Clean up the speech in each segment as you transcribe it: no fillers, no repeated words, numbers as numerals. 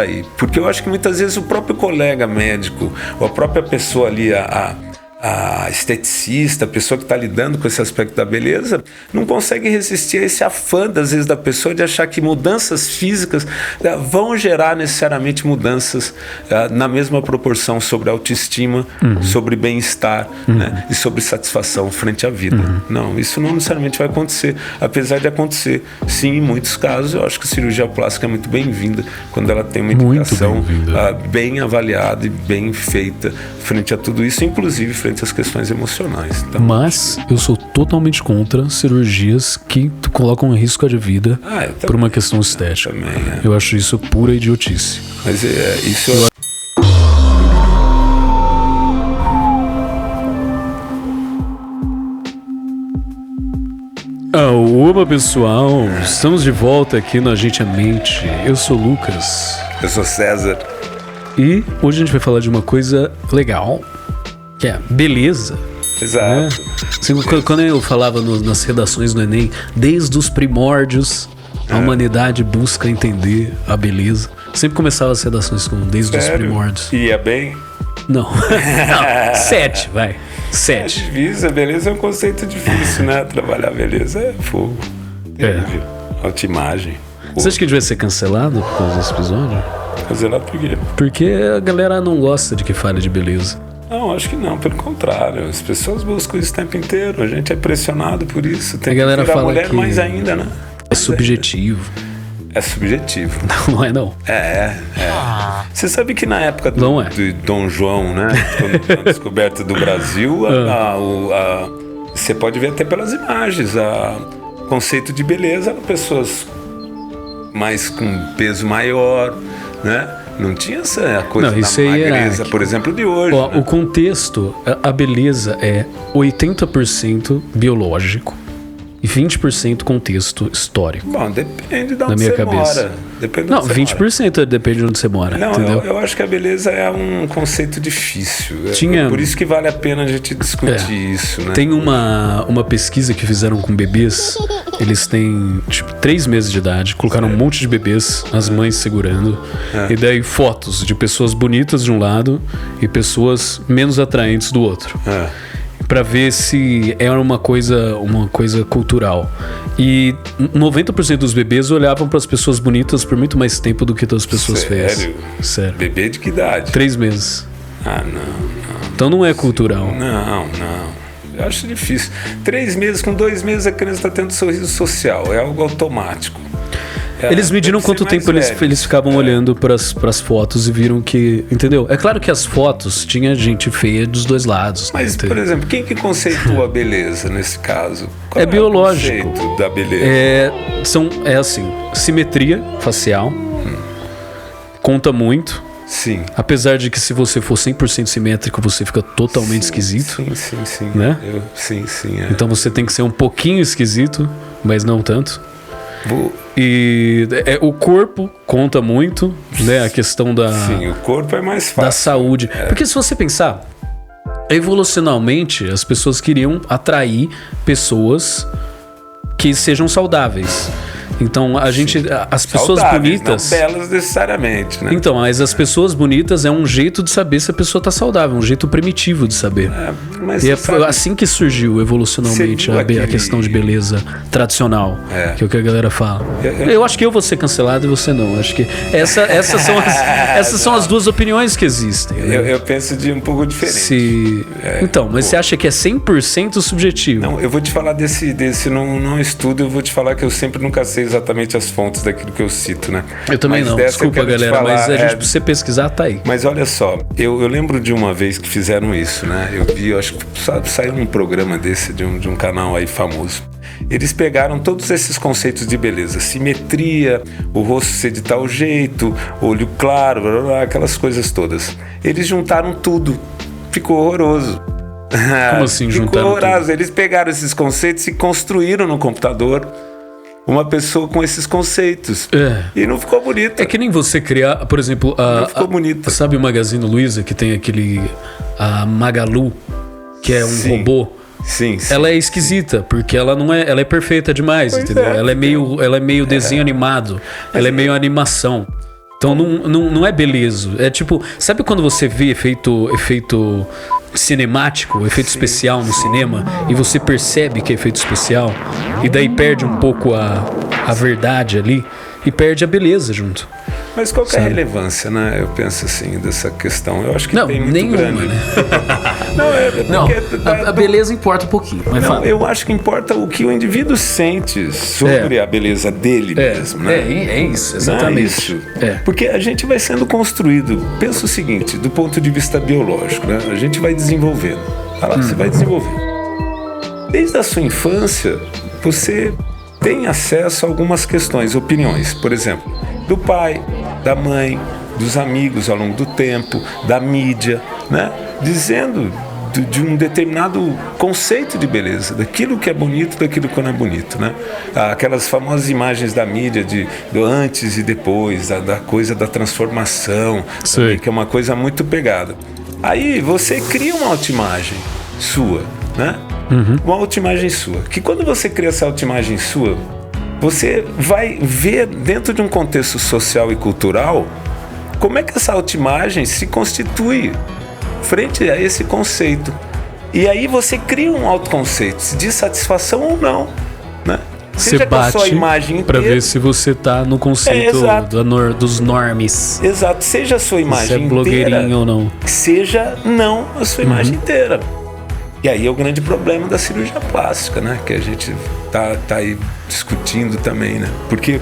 aí. Porque eu acho que muitas vezes o próprio colega médico, ou a própria pessoa ali, a esteticista, a pessoa que está lidando com esse aspecto da beleza, não consegue resistir a esse afã, às vezes, da pessoa de achar que mudanças físicas vão gerar necessariamente mudanças na mesma proporção sobre autoestima, sobre bem-estar, né, e sobre satisfação frente à vida. Não, isso não necessariamente vai acontecer, apesar de acontecer, sim, em muitos casos. Eu acho que a cirurgia plástica é muito bem-vinda quando ela tem uma indicação bem avaliada e bem feita frente a tudo isso, inclusive frente às questões emocionais. Então, mas eu sou totalmente contra cirurgias que colocam em risco de vida por uma questão estética. Também, Eu acho isso pura idiotice. Mas isso eu... Oba, pessoal, estamos de volta aqui no Agente a Mente. Eu sou o Lucas. Eu sou César. E hoje a gente vai falar de uma coisa legal, que é beleza. Exato. Né? Assim, quando eu falava nas redações do Enem, desde os primórdios, a humanidade busca entender a beleza. Sempre começava as redações com desde os primórdios. Ia bem? Não. 7, vai. 7. É difícil, a beleza é um conceito difícil, né? Trabalhar a beleza é fogo. Terrível. Autoimagem. Você acha que devia ser cancelado por causa desse episódio? Cancelado por quê? Porque a galera não gosta de que fale de beleza. Não, acho que não, pelo contrário. As pessoas buscam isso o tempo inteiro. A gente é pressionado por isso. Tem a galera que virar fala mulher que mais ainda, né? É subjetivo. É subjetivo. Não é, não. É. Você sabe que na época do Dom João, né? Quando a descoberta do Brasil, você pode ver até pelas imagens, o conceito de beleza eram pessoas mais com peso maior, né? Não tinha essa coisa da magreza, por exemplo, de hoje. Ó, né? O contexto, a beleza é 80% biológico e 20% contexto histórico. Bom, depende de onde na minha você cabeça. mora. Depende Não, de onde 20% mora. depende de onde você mora. Não, entendeu? eu acho que a beleza é um conceito difícil. Por isso que vale a pena a gente discutir isso, né? Tem uma pesquisa que fizeram com bebês. Eles têm, 3 meses de idade. Colocaram um monte de bebês, as mães segurando. E daí fotos de pessoas bonitas de um lado e pessoas menos atraentes do outro. Pra ver se era uma coisa cultural. E 90% dos bebês olhavam para as pessoas bonitas por muito mais tempo do que todas as pessoas fez. Sério? Bebê de que idade? 3 meses. Não. Então não é cultural. Não. Eu acho difícil. 3 meses, com 2 meses a criança está tendo sorriso social. É algo automático. Eles mediram quanto tempo eles ficavam olhando para as fotos e viram que... Entendeu? É claro que as fotos tinha gente feia dos dois lados. Mas, por exemplo, quem que conceitua a beleza nesse caso? Qual é biológico. O conceito da beleza? É assim, simetria facial conta muito. Sim. Apesar de que se você for 100% simétrico, você fica totalmente esquisito. Sim. Né? Sim. Então você tem que ser um pouquinho esquisito, mas não tanto. E o corpo conta muito, né? A questão da... Sim, o corpo é mais fácil. Da saúde. Porque se você pensar, evolucionalmente, as pessoas queriam atrair pessoas que sejam saudáveis. Então, as pessoas bonitas... Não belas necessariamente, né? Então, mas as pessoas bonitas é um jeito de saber se a pessoa tá saudável, um jeito primitivo de saber. Mas e é assim que surgiu evolucionalmente a questão de beleza tradicional, que é o que a galera fala. Eu acho que eu vou ser cancelado e você não. Acho que essas são as duas opiniões que existem. Né? Eu penso de um pouco diferente. Mas você acha que é 100% subjetivo? Não, eu vou te falar desse não estudo, eu vou te falar que eu sempre nunca sei exatamente as fontes daquilo que eu cito, né? Eu também não, desculpa galera, mas a gente, pra você pesquisar, tá aí. Mas olha só, eu lembro de uma vez que fizeram isso, né? Eu vi, acho que saiu um programa desse, de um canal aí famoso. Eles pegaram todos esses conceitos de beleza, simetria, o rosto ser de tal jeito, olho claro, blá, blá, blá, aquelas coisas todas. Eles juntaram tudo, ficou horroroso. Como assim juntaram tudo? Eles pegaram esses conceitos e construíram no computador uma pessoa com esses conceitos. E não ficou bonita. É que nem você criar, por exemplo, não ficou bonita. Sabe o Magazine Luiza, que tem a Magalu, que é um robô? Sim. Ela é esquisita, porque ela não é, ela é perfeita demais, entendeu? Ela é meio desenho animado, ela é meio animação. Então não é beleza. É tipo, sabe quando você vê efeito cinemático, efeito especial no cinema, e você percebe que é efeito especial, e daí perde um pouco a verdade ali, e perde a beleza junto. Mas qual que é a relevância, né? Eu penso assim, dessa questão. Eu acho que não, tem muito nenhuma, grande. Né? Não, a beleza importa um pouquinho. Mas não, eu acho que importa o que o indivíduo sente sobre a beleza dele mesmo, né? É isso, exatamente. Não é isso. Porque a gente vai sendo construído. Pensa o seguinte, do ponto de vista biológico, né? A gente vai desenvolvendo. Você vai desenvolvendo. Desde a sua infância, você tem acesso a algumas questões, opiniões, por exemplo, do pai, da mãe, dos amigos ao longo do tempo, da mídia, né? Dizendo de um determinado conceito de beleza, daquilo que é bonito, daquilo que não é bonito, né? Aquelas famosas imagens da mídia do antes e depois, da coisa da transformação, também, que é uma coisa muito pegada. Aí você cria uma autoimagem sua, né? Uma autoimagem sua, que quando você cria essa autoimagem sua, você vai ver dentro de um contexto social e cultural como é que essa autoimagem se constitui frente a esse conceito. E aí você cria um autoconceito de satisfação ou não, né? Você bate a sua imagem para ver se você tá no conceito dos normes. Exato, seja a sua imagem blogueirinho inteira, ou não. Seja não a sua imagem inteira. E aí é o grande problema da cirurgia plástica, né? Que a gente tá aí discutindo também, né? Porque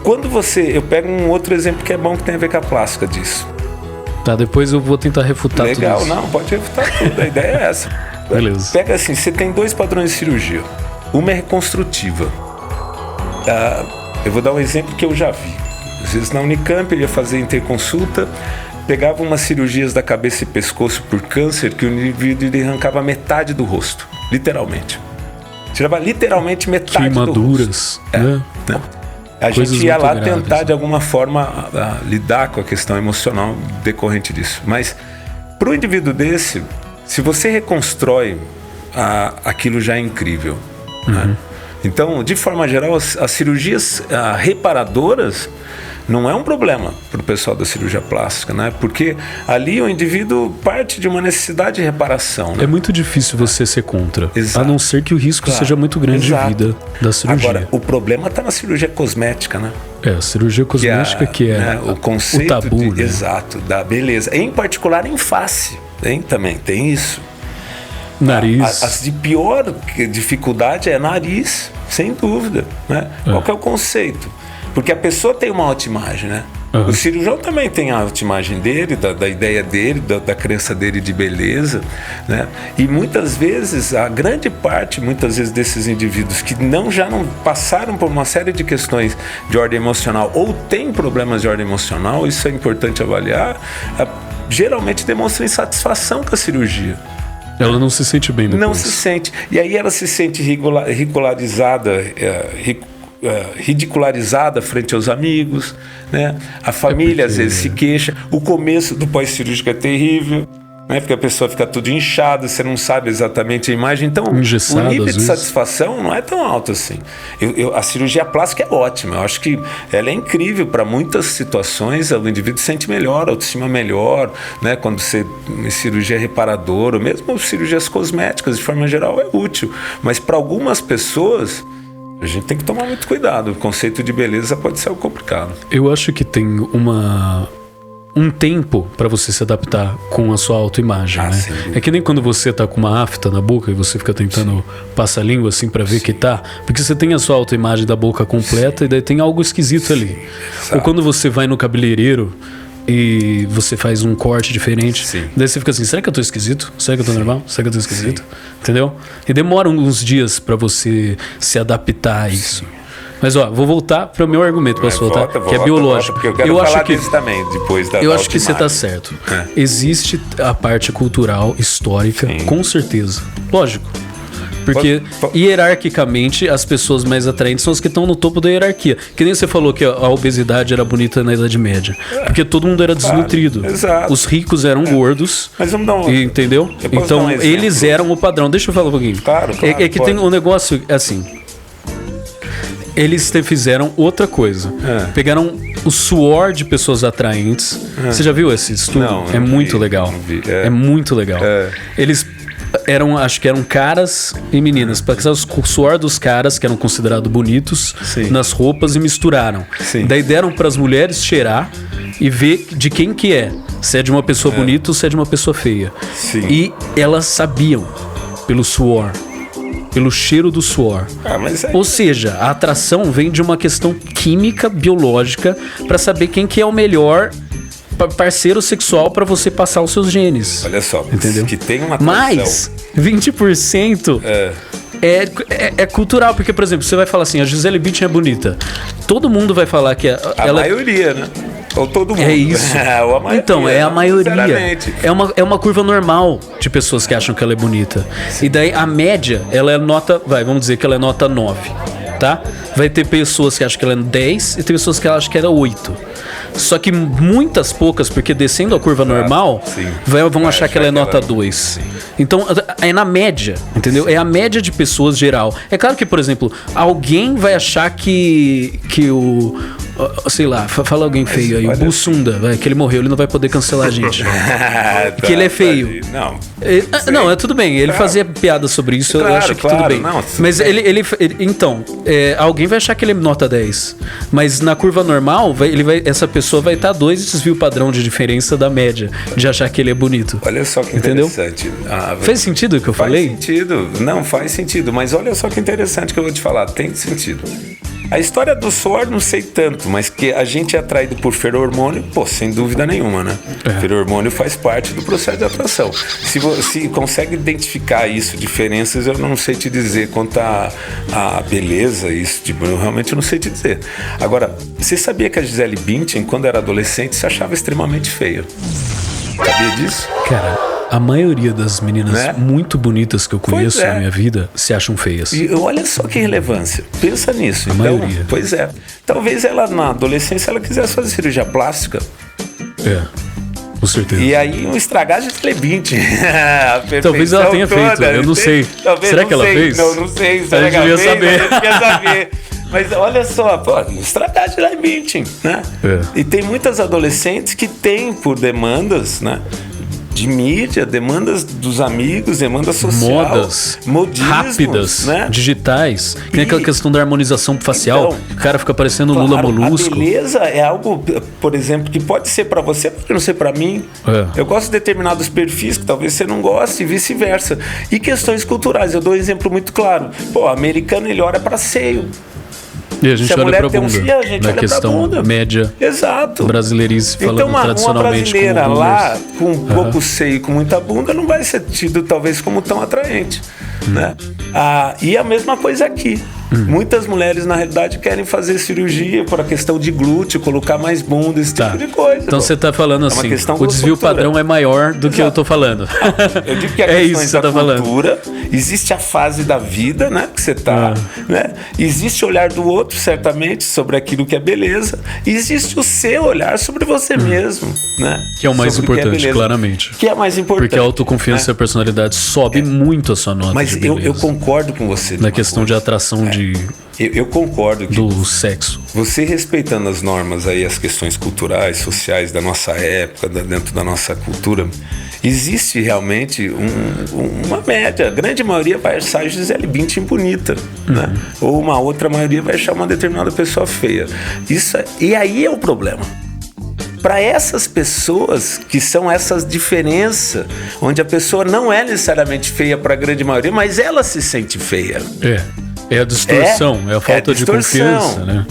quando eu pego um outro exemplo que é bom, que tem a ver com a plástica disso. Tá, depois eu vou tentar refutar tudo isso. Legal, não, pode refutar tudo, a ideia é essa. Beleza. Pega assim, você tem 2 padrões de cirurgia. Uma é reconstrutiva. Eu vou dar um exemplo que eu já vi. Às vezes na Unicamp eu ia fazer interconsulta, pegava umas cirurgias da cabeça e pescoço por câncer, que o indivíduo arrancava metade do rosto, literalmente. Tirava literalmente metade do rosto. Queimaduras, né? A Coisas gente ia lá graves, tentar, né? de alguma forma, lidar com a questão emocional decorrente disso. Mas, para o indivíduo desse, se você reconstrói, aquilo já é incrível. Né? Então, de forma geral, as cirurgias reparadoras não é um problema para o pessoal da cirurgia plástica, né? Porque ali o indivíduo parte de uma necessidade de reparação. Né? É muito difícil você ser contra, Exato. a não ser que o risco seja muito grande de vida da cirurgia. Agora, o problema está na cirurgia cosmética, né? A cirurgia cosmética que é né, o conceito o tabu, né? Exato, da beleza. Em particular em face, também tem isso. Nariz. As de pior dificuldade é nariz, sem dúvida. Né? Qual que é o conceito? Porque a pessoa tem uma autoimagem, né? O cirurgião também tem a autoimagem dele, da ideia dele, da crença dele de beleza, né? E muitas vezes, a grande parte, desses indivíduos que já não passaram por uma série de questões de ordem emocional ou têm problemas de ordem emocional, isso é importante avaliar, geralmente demonstram insatisfação com a cirurgia. Ela não se sente bem depois. Não se sente. E aí ela se sente ridicularizada frente aos amigos, né? A família às vezes se queixa. O começo do pós-cirúrgico é terrível, né? Porque a pessoa fica tudo inchada, você não sabe exatamente a imagem. Então, engessado, o nível de satisfação não é tão alto assim. A cirurgia plástica é ótima. Eu acho que ela é incrível para muitas situações. O indivíduo se sente melhor, a autoestima melhor, né? Quando você cirurgia reparadora, ou mesmo cirurgias cosméticas, de forma geral, é útil. Mas para algumas pessoas, a gente tem que tomar muito cuidado. O conceito de beleza pode ser algo complicado. Eu acho que tem um tempo para você se adaptar com a sua autoimagem, né? É que nem quando você tá com uma afta na boca e você fica tentando passar a língua assim para ver que tá, porque você tem a sua autoimagem da boca completa e daí tem algo esquisito ali. Ou quando você vai no cabeleireiro e você faz um corte diferente, daí você fica assim, será que eu tô esquisito? Será que eu tô normal? Será que eu tô esquisito? Entendeu? E demora uns dias pra você se adaptar a isso. Mas vou voltar para o meu argumento, posso voltar? Que é biológico. Porque eu quero falar disso também, depois da Eu acho que você tá certo. Existe a parte cultural, histórica, com certeza. Lógico. Porque hierarquicamente as pessoas mais atraentes são as que estão no topo da hierarquia. Que nem você falou que a obesidade era bonita na Idade Média. Porque todo mundo era desnutrido. Exato. Os ricos eram gordos. Mas vamos dar entendeu? Então eles eram o padrão. Deixa eu falar um pouquinho. Claro. É que tem um negócio assim. eles fizeram outra coisa. Pegaram o suor de pessoas atraentes. Você já viu esse estudo? Não, é muito legal. não vi. É muito legal. Eles acho que eram caras e meninas. Pegaram o suor dos caras, que eram considerados bonitos, Sim. nas roupas e misturaram. Sim. Daí deram para as mulheres cheirar e ver de quem que é. Se é de uma pessoa bonita ou se é de uma pessoa feia. Sim. E elas sabiam pelo suor. Pelo cheiro do suor. Mas Ou seja, a atração vem de uma questão química, biológica, para saber quem que é o melhor parceiro sexual para você passar os seus genes. olha só, Entendeu? que tem uma atração. Mas 20% é cultural, porque, por exemplo, você vai falar assim, a Gisele Bündchen é bonita. Todo mundo vai falar que A ela maioria, né? Ou todo mundo. é isso. Ou a maioria, Então, é a maioria. sinceramente. É uma curva normal de pessoas que acham que ela é bonita. E daí a média, ela é nota, vamos dizer que ela é nota 9, tá? Vai ter pessoas que acham que ela é 10 e tem pessoas que acham que ela é 8. Só que muitas poucas, porque descendo a curva normal, sim. vão achar que ela é nota 2. Então, é na média, entendeu? É a média de pessoas geral. É claro que, por exemplo, alguém vai achar que sei lá, fala alguém feio aí, o Bussunda, que ele morreu, ele não vai poder cancelar a gente. Que ele é feio. Não. Não, é tudo bem. Ele fazia piada sobre isso, eu acho que tudo bem. Não, mas então, alguém vai achar que ele é nota 10. Mas na curva normal, essa pessoa vai estar 2 e desvia o padrão de diferença da média de achar que ele é bonito. Olha só que Entendeu? interessante. Fez sentido o que eu falei? Faz sentido. Não, faz sentido. Mas olha só que interessante que eu vou te falar. Tem sentido. A história do suor não sei tanto, mas que a gente é atraído por feromônio, sem dúvida nenhuma, né? Feromônio faz parte do processo de atração. Se consegue identificar isso, diferenças, eu não sei te dizer quanto a beleza, isso, eu realmente não sei te dizer. Agora, você sabia que a Gisele Bündchen, quando era adolescente, se achava extremamente feia? Sabia disso? Cara, a maioria das meninas muito bonitas que eu conheço na minha vida se acham feias. E olha só que relevância. Pensa nisso. A maioria. Pois é. Talvez ela, na adolescência, ela quisesse fazer cirurgia plástica. Com certeza. E aí, estragar a Gisele Bündchen. Talvez ela tenha feito, eu não sei. Será que ela fez? Não sei. Será que ela fez? A gente quer saber. Mas olha só, estragar a Gisele Bündchen, né? E tem muitas adolescentes que têm, por demandas, né? De mídia, demandas dos amigos, demanda social, modas modismos, rápidas, né? digitais. Tem aquela questão da harmonização facial. Então, o cara fica parecendo um Lula molusco. A beleza é algo, por exemplo, que pode ser pra você, pode não ser pra mim. Eu gosto de determinados perfis que talvez você não goste e vice-versa. E questões culturais. Eu dou um exemplo muito claro. O americano, ele olha pra seio. E a gente olha pra bunda, a gente na olha questão pra bunda. Média. Exato. Brasileirice falando então, uma tradicionalmente brasileira como lá, com pouco seio e com muita bunda, não vai ser tido talvez como tão atraente. Né? E a mesma coisa aqui. Muitas mulheres, na realidade, querem fazer cirurgia por a questão de glúteo, colocar mais bunda, esse tipo de coisa. Então você tá falando assim, o desvio cultura. padrão é maior do que eu tô falando. Eu digo que a questão da cultura, existe a fase da vida, né, que você tá, né? Existe o olhar do outro, certamente, sobre aquilo que é beleza. E existe o seu olhar sobre você mesmo, né? Que é o mais importante, claramente. Que é mais importante. Porque a autoconfiança e a personalidade sobe muito a sua nota. Mas eu concordo com você. Na questão de atração Eu concordo que do sexo. Você respeitando as normas aí, as questões culturais, sociais da nossa época, dentro da nossa cultura, existe realmente uma média. A grande maioria vai achar Gisele Bündchen bonita, né? Ou uma outra maioria vai achar uma determinada pessoa feia. E aí é o problema. Para essas pessoas que são essas diferenças, onde a pessoa não é necessariamente feia para a grande maioria, mas ela se sente feia. É a distorção, é a falta de confiança, né?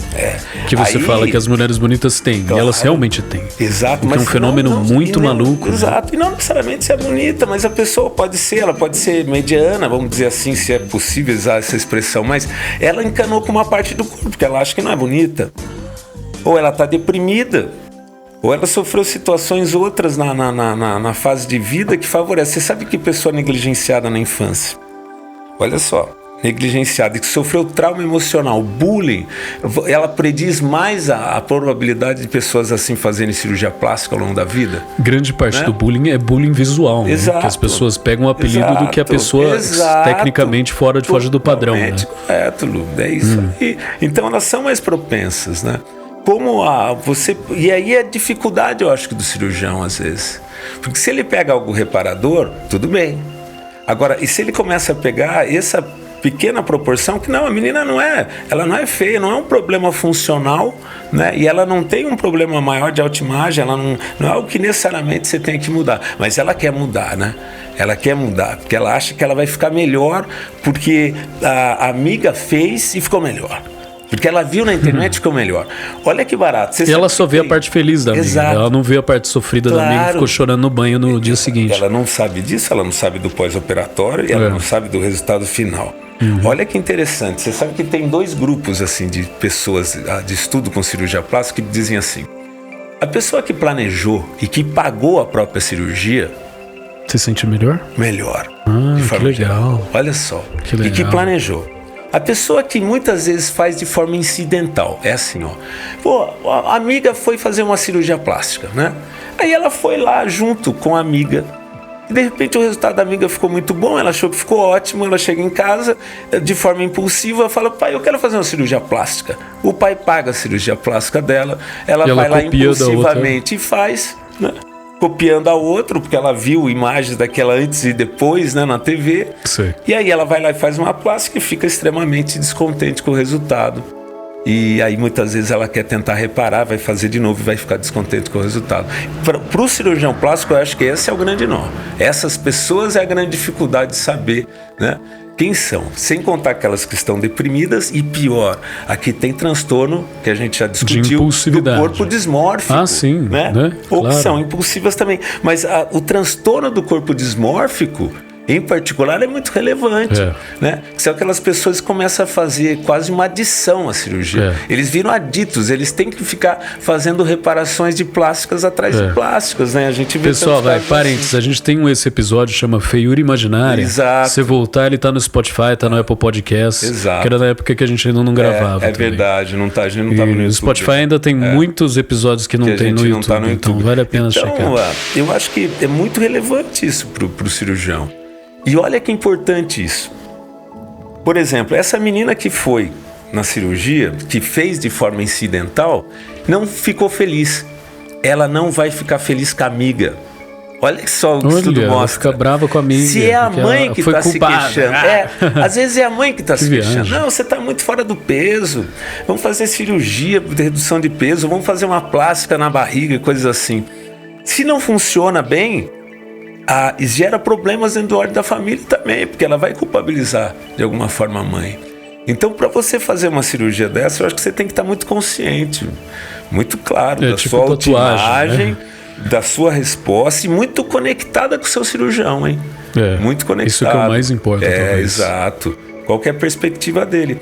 Que você fala que as mulheres bonitas têm, e elas realmente têm. Exato, mas é um fenômeno muito maluco. Exato, e não necessariamente ser bonita, mas a pessoa ela pode ser mediana, vamos dizer assim, se é possível usar essa expressão, mas ela encanou com uma parte do corpo, porque ela acha que não é bonita. Ou ela está deprimida. Ou ela sofreu situações outras na fase de vida que favorecem. Você sabe que pessoa negligenciada na infância? Olha só. negligenciada e que sofreu trauma emocional, bullying, ela prediz mais a probabilidade de pessoas assim fazerem cirurgia plástica ao longo da vida? Grande parte do bullying é bullying visual, né? Que as pessoas pegam o apelido do que a pessoa tecnicamente foge do padrão, né? Correto, Lu, é isso aí. Então elas são mais propensas, né? E aí é dificuldade, eu acho, que do cirurgião às vezes. Porque se ele pega algo reparador, tudo bem. Agora, e se ele começa a pegar essa pequena proporção, que não, a menina ela não é feia, não é um problema funcional, né? E ela não tem um problema maior de autoimagem, ela não é algo que necessariamente você tem que mudar, mas ela quer mudar, né? Ela quer mudar, porque ela acha que ela vai ficar melhor porque a amiga fez e ficou melhor. Porque ela viu na internet e ficou melhor. Olha que barato. E ela só vê a parte feliz da amiga. Exato. Ela não vê a parte sofrida da amiga que ficou chorando no banho no dia seguinte. Ela não sabe disso, ela não sabe do pós-operatório e ela não sabe do resultado final. Olha que interessante. Você sabe que tem 2 grupos assim, de pessoas de estudo com cirurgia plástica que dizem assim: a pessoa que planejou e que pagou a própria cirurgia se sente melhor? Melhor. De forma que legal. Geral. Olha só. Que legal. E que planejou. A pessoa que muitas vezes faz de forma incidental, é assim, ó. Pô, a amiga foi fazer uma cirurgia plástica, né? Aí ela foi lá junto com a amiga. E de repente o resultado da amiga ficou muito bom, ela achou que ficou ótimo, ela chega em casa, de forma impulsiva, fala: pai, eu quero fazer uma cirurgia plástica. O pai paga a cirurgia plástica dela, ela vai lá impulsivamente e faz, né? Copiando a outra, porque ela viu imagens daquela antes e depois, né, na TV. Sim. E aí ela vai lá e faz uma plástica e fica extremamente descontente com o resultado. E aí muitas vezes ela quer tentar reparar, vai fazer de novo e vai ficar descontente com o resultado. Para o cirurgião plástico, eu acho que esse é o grande nó. Essas pessoas é a grande dificuldade de saber, né, quem são. Sem contar aquelas que estão deprimidas e pior, aqui tem transtorno, que a gente já discutiu, do corpo dismórfico. Ah, sim. Né? Ou claro, que são impulsivas também. Mas o transtorno do corpo dismórfico, em particular, é muito relevante, né? São aquelas pessoas que começam a fazer quase uma adição à cirurgia. Eles viram aditos, eles têm que ficar fazendo reparações de plásticas atrás de plásticas, né? A gente vê. Pessoal, parênteses, assim. A gente tem esse episódio, chama Feiura Imaginária. Exato. Se voltar, ele tá no Spotify, tá no Apple Podcast. Exato. Que era na época que a gente ainda não gravava. É verdade, a gente não tava no YouTube. O Spotify ainda tem muitos episódios que não tem no YouTube, tá no YouTube. Então vale a pena checar. Eu acho que é muito relevante isso pro cirurgião. E olha que importante isso. Por exemplo, essa menina que foi na cirurgia, que fez de forma incidental, não ficou feliz. Ela não vai ficar feliz com a amiga. Olha só o que o estudo mostra. Ela fica brava com a amiga. Se é a mãe que está se queixando. Às vezes é a mãe que está se queixando. Não, você está muito fora do peso. Vamos fazer cirurgia de redução de peso. Vamos fazer uma plástica na barriga e coisas assim. Se não funciona bem, gera problemas dentro do órgão da família também, porque ela vai culpabilizar de alguma forma a mãe. Então, para você fazer uma cirurgia dessa, eu acho que você tem que estar muito consciente, muito claro da sua autoimagem, da sua resposta e muito conectada com o seu cirurgião, hein? Muito conectado. Isso que é o mais importante. Exato. Qual que é a perspectiva dele?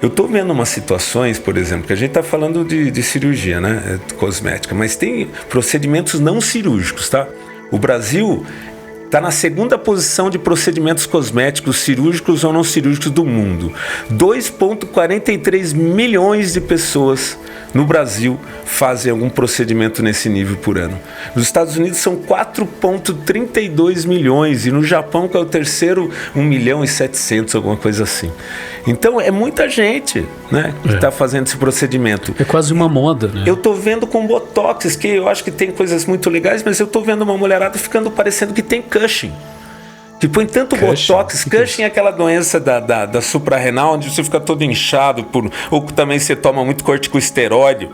Eu estou vendo umas situações, por exemplo, que a gente está falando de cirurgia, né? Cosmética, mas tem procedimentos não cirúrgicos, tá? O Brasil está na 2ª posição de procedimentos cosméticos cirúrgicos ou não cirúrgicos do mundo. 2,43 milhões de pessoas no Brasil fazem algum procedimento nesse nível por ano. Nos Estados Unidos são 4,32 milhões e no Japão, que é o terceiro, 1.700.000, alguma coisa assim. Então é muita gente, né, que está fazendo esse procedimento. É quase uma moda, né? Eu estou vendo com Botox, que eu acho que tem coisas muito legais, mas eu estou vendo uma mulherada ficando parecendo que tem Cushing. Que põe tanto Botox. Cushing é aquela doença da suprarrenal, onde você fica todo inchado, ou também você toma muito corticosteroide,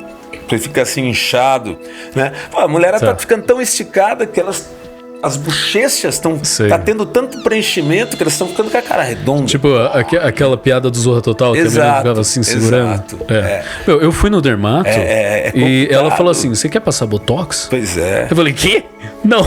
você fica assim inchado, né? A mulherada está ficando tão esticada que as bochechas tá tendo tanto preenchimento que elas estão ficando com a cara redonda. Tipo aquela piada do Zorra Total, que a mulher ficava assim segurando. Eu fui no dermato e ela falou assim: você quer passar Botox? Pois é. Eu falei: quê? Não.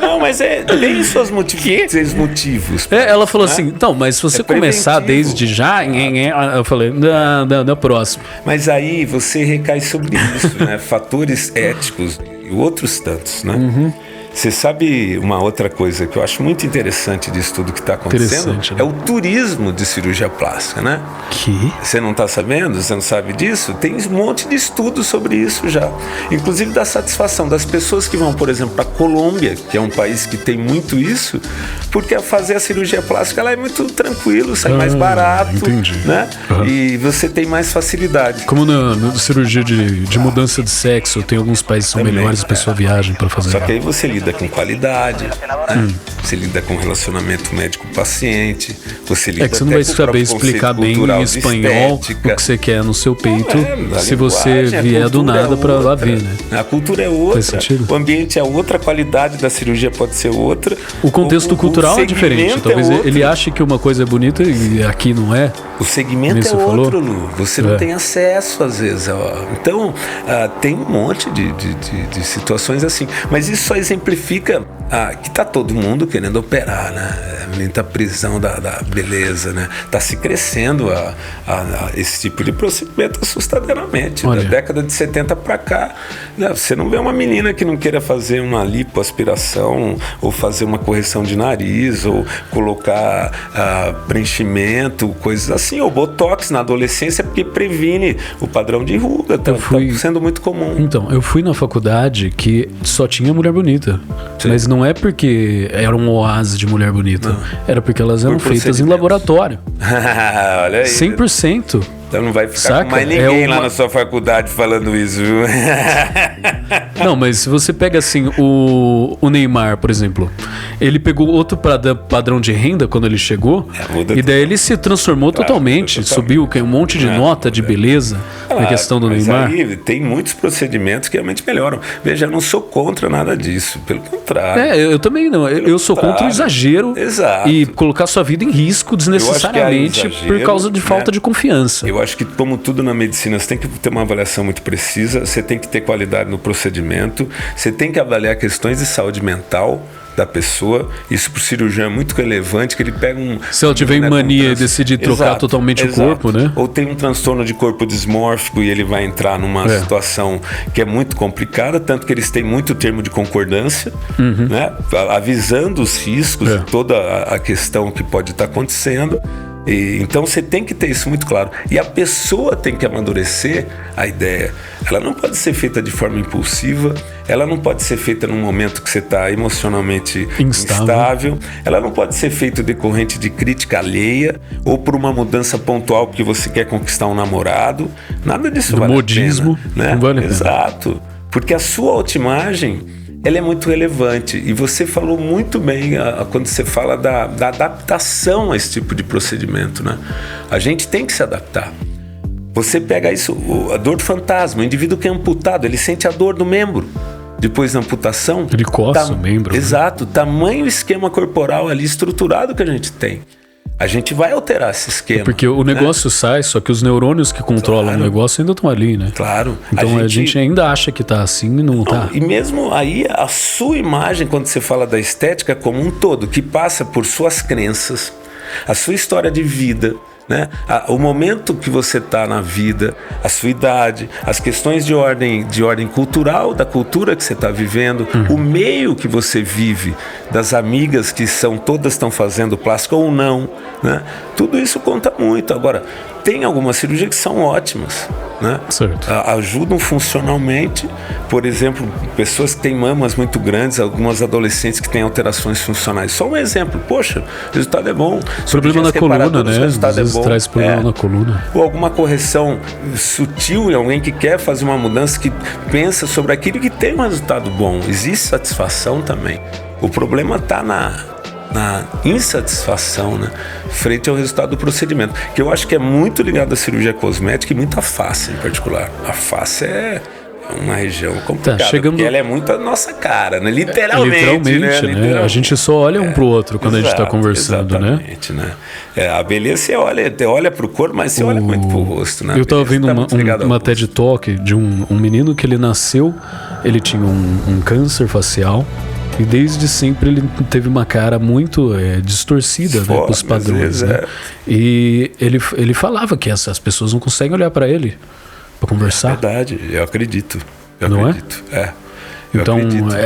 Não, mas tem seus motivos. Ela falou assim: então, mas se você começar desde já, eu falei: não, próximo. Mas aí você recai sobre isso, né? Fatores éticos e outros tantos, né? Você sabe uma outra coisa que eu acho muito interessante disso tudo que está acontecendo? Né? É o turismo de cirurgia plástica, né? Que? Você não está sabendo? Você não sabe disso? Tem um monte de estudos sobre isso já. Inclusive da satisfação das pessoas que vão, por exemplo, para a Colômbia, que é um país que tem muito isso, porque fazer a cirurgia plástica ela é muito tranquilo, sai mais barato. Entendi. Né? E você tem mais facilidade. Como na cirurgia de mudança de sexo, tem alguns países que são melhores, a pessoa viaja para fazer. Só que aí você lida com qualidade, né? Você lida com relacionamento médico-paciente, você lida que você não vai saber explicar bem em espanhol o que você quer no seu peito se você vier do nada para lá ver, né? A cultura é outra, o ambiente é outra, a qualidade da cirurgia pode ser outra. O contexto cultural é diferente. Talvez ele ache que uma coisa é bonita e aqui não é. O segmento é outro, Lu. Você não tem acesso às vezes. Então, tem um monte de situações assim. Mas isso só exemplifica que está todo mundo querendo operar, né? Muita prisão da beleza, né? Está se crescendo esse tipo de procedimento assustadoramente. Da década de 70 para cá, né? Você não vê uma menina que não queira fazer uma lipoaspiração ou fazer uma correção de nariz ou colocar preenchimento, coisas assim, ou botox na adolescência porque previne o padrão de ruga. Tá sendo muito comum. Então, eu fui na faculdade que só tinha mulher bonita. Sim. Mas não é porque era um oásis de mulher bonita. Não. Era porque elas eram feitas em laboratório. Olha aí. 100%. Então não vai ficar com mais ninguém lá na sua faculdade falando isso, viu? Não, mas se você pega assim o Neymar, por exemplo, ele pegou outro padrão de renda quando ele chegou, e daí ele se transformou totalmente, subiu um monte de nota de beleza na questão do Neymar. Aí tem muitos procedimentos que realmente melhoram. Veja, eu não sou contra nada disso, pelo contrário. Eu também não. Eu sou contra o exagero. Exato. E colocar sua vida em risco desnecessariamente por causa de falta de confiança. Eu acho que, como tudo na medicina, você tem que ter uma avaliação muito precisa, você tem que ter qualidade no procedimento, você tem que avaliar questões de saúde mental da pessoa. Isso pro cirurgião é muito relevante, que ele pega se ela tiver mania e decidir trocar totalmente o corpo, né? Ou tem um transtorno de corpo dismórfico e ele vai entrar numa situação que é muito complicada, tanto que eles têm muito termo de concordância, né? Avisando os riscos de toda a questão que pode estar acontecendo. Então você tem que ter isso muito claro. E a pessoa tem que amadurecer a ideia. Ela não pode ser feita de forma impulsiva, ela não pode ser feita num momento que você está emocionalmente instável, ela não pode ser feita decorrente de crítica alheia ou por uma mudança pontual porque você quer conquistar um namorado. Nada disso vale modismo, a pena, né? Não vale a pena. Exato. Porque a sua autoimagem ela é muito relevante. E você falou muito bem quando você fala da adaptação a esse tipo de procedimento, né? A gente tem que se adaptar. Você pega isso, a dor do fantasma, o indivíduo que é amputado, ele sente a dor do membro. Depois da amputação... Ele coça o membro. Exato. Tamanho esquema corporal ali estruturado que a gente tem. A gente vai alterar esse esquema. Porque o negócio sai, só que os neurônios que controlam o negócio ainda estão ali, né? Claro. Então a gente ainda acha que tá assim e não tá. E mesmo aí, a sua imagem, quando você fala da estética como um todo, que passa por suas crenças, a sua história de vida, né? O momento que você está na vida, a sua idade, as questões de ordem cultural, da cultura que você está vivendo, o meio que você vive, das amigas que todas estão fazendo plástica ou não, né? Tudo isso conta muito. Agora, tem algumas cirurgias que são ótimas, né? Certo. Ajudam funcionalmente. Por exemplo, pessoas que têm mamas muito grandes, algumas adolescentes que têm alterações funcionais. Só um exemplo. Poxa, o resultado é bom. Problema na coluna, né? Às vezes traz problema na coluna. Ou alguma correção sutil em alguém que quer fazer uma mudança, que pensa sobre aquilo e que tem um resultado bom. Existe satisfação também. O problema está na insatisfação, né, frente ao resultado do procedimento, que eu acho que é muito ligado à cirurgia cosmética e muito à face em particular. A face é uma região complicada, porque ela é muito a nossa cara, né? Literalmente, né? A gente só olha um pro outro quando a gente está conversando, né? A beleza, você olha pro corpo, mas você olha muito pro rosto, né? Eu estava vendo uma TED Talk de um menino que ele nasceu, ele tinha um câncer facial. E desde sempre ele teve uma cara muito distorcida, né, com os padrões, né? E ele falava que as pessoas não conseguem olhar para ele para conversar. É verdade, eu acredito. Não é? Então,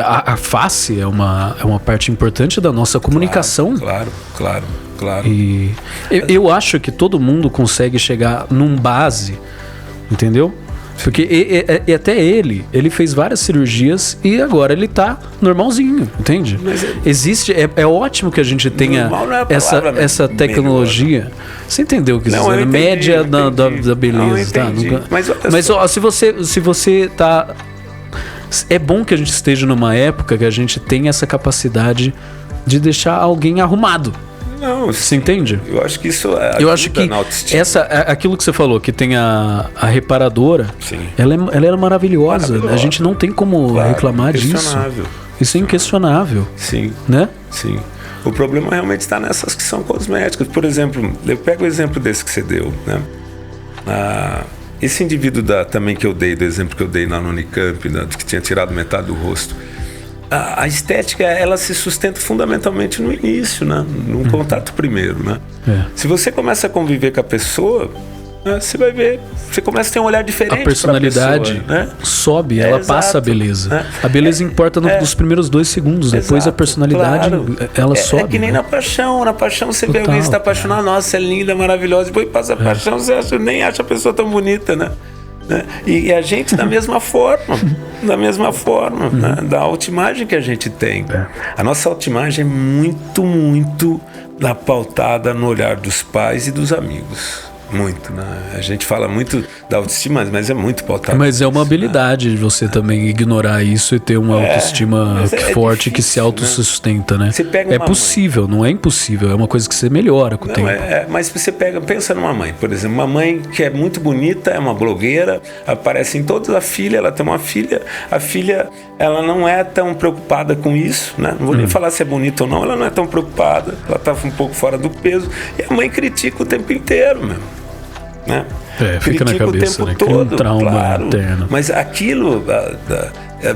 a face é uma parte importante da nossa comunicação. Claro. E eu acho que todo mundo consegue chegar num base, entendeu? Porque e até ele fez várias cirurgias e agora ele tá normalzinho, entende? Existe, é ótimo que a gente tenha essa tecnologia. Melhor. Você entendeu o que dizer? Média da beleza, tá? Mas ó, se você tá... É bom que a gente esteja numa época que a gente tem essa capacidade de deixar alguém arrumado. Não, você entende? Eu acho que isso eu acho que aquilo que você falou, que tem a reparadora, ela é maravilhosa. A gente não tem como reclamar disso. Isso é inquestionável. Sim. Né? Sim. O problema realmente está nessas que são cosméticas. Por exemplo, eu pego o exemplo desse que você deu, né? Esse indivíduo também que eu dei, do exemplo que eu dei na Unicamp, que tinha tirado metade do rosto. A estética, ela se sustenta fundamentalmente no início, né? No contato primeiro, né? Se você começa a conviver com a pessoa, né, você vai ver, você começa a ter um olhar diferente. A personalidade pessoa, né? sobe, ela passa a beleza. Né? A beleza importa nos primeiros 2 segundos, depois a personalidade, ela sobe. É que nem, né? Na paixão você vê alguém que está apaixonado, nossa, é linda, maravilhosa, depois passa a paixão, você nem acha a pessoa tão bonita, né? E a gente da mesma forma, né? Da autoimagem que a gente tem. A nossa autoimagem é muito pautada no olhar dos pais e dos amigos. Muito, né? A gente fala muito da autoestima, mas é muito pautado. Mas é uma habilidade de você também ignorar isso e ter uma autoestima forte, difícil, que se autossustenta, né? É possível, não é impossível, é uma coisa que você melhora com o tempo. Mas você pensa numa mãe, por exemplo, uma mãe que é muito bonita, é uma blogueira, aparece em todas, ela tem uma filha, a filha, ela não é tão preocupada com isso, né? Não vou nem falar se é bonita ou não, ela não é tão preocupada, ela tá um pouco fora do peso, e a mãe critica o tempo inteiro, mesmo. Né? Fica na cabeça, né? Todo, um trauma interno. Mas aquilo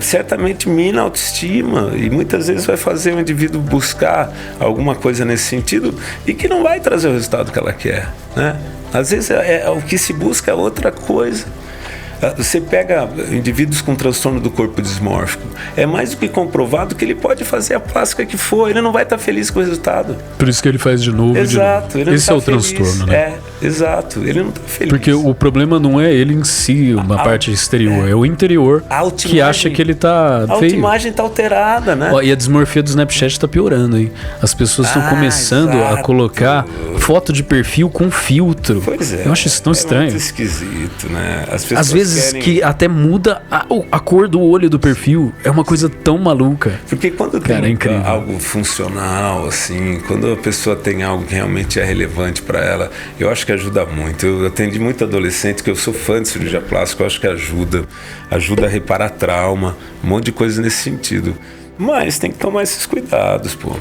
certamente mina a autoestima e muitas vezes vai fazer o indivíduo buscar alguma coisa nesse sentido e que não vai trazer o resultado que ela quer, né? Às vezes o que se busca é outra coisa. Você pega indivíduos com transtorno do corpo dismórfico, é mais do que comprovado que ele pode fazer a plástica que for, ele não vai estar feliz com o resultado. Por isso que ele faz de novo. Exato. Ele esse é o transtorno, né? Exato. Ele não está feliz. Porque o problema não é ele em si, uma parte exterior, é o interior que acha que ele tá feio. A autoimagem está alterada, né? E a dismorfia do Snapchat está piorando, hein? As pessoas estão começando a colocar foto de perfil com filtro. Pois é. Eu acho isso tão estranho. É muito esquisito, né? Às vezes que até muda a cor do olho do perfil. É uma coisa tão maluca. Porque quando tem algo funcional, assim, quando a pessoa tem algo que realmente é relevante para ela, eu acho que ajuda muito. Eu atendi muito adolescente, que eu sou fã de cirurgia plástica, eu acho que ajuda a reparar trauma, um monte de coisa nesse sentido. Mas tem que tomar esses cuidados, pô.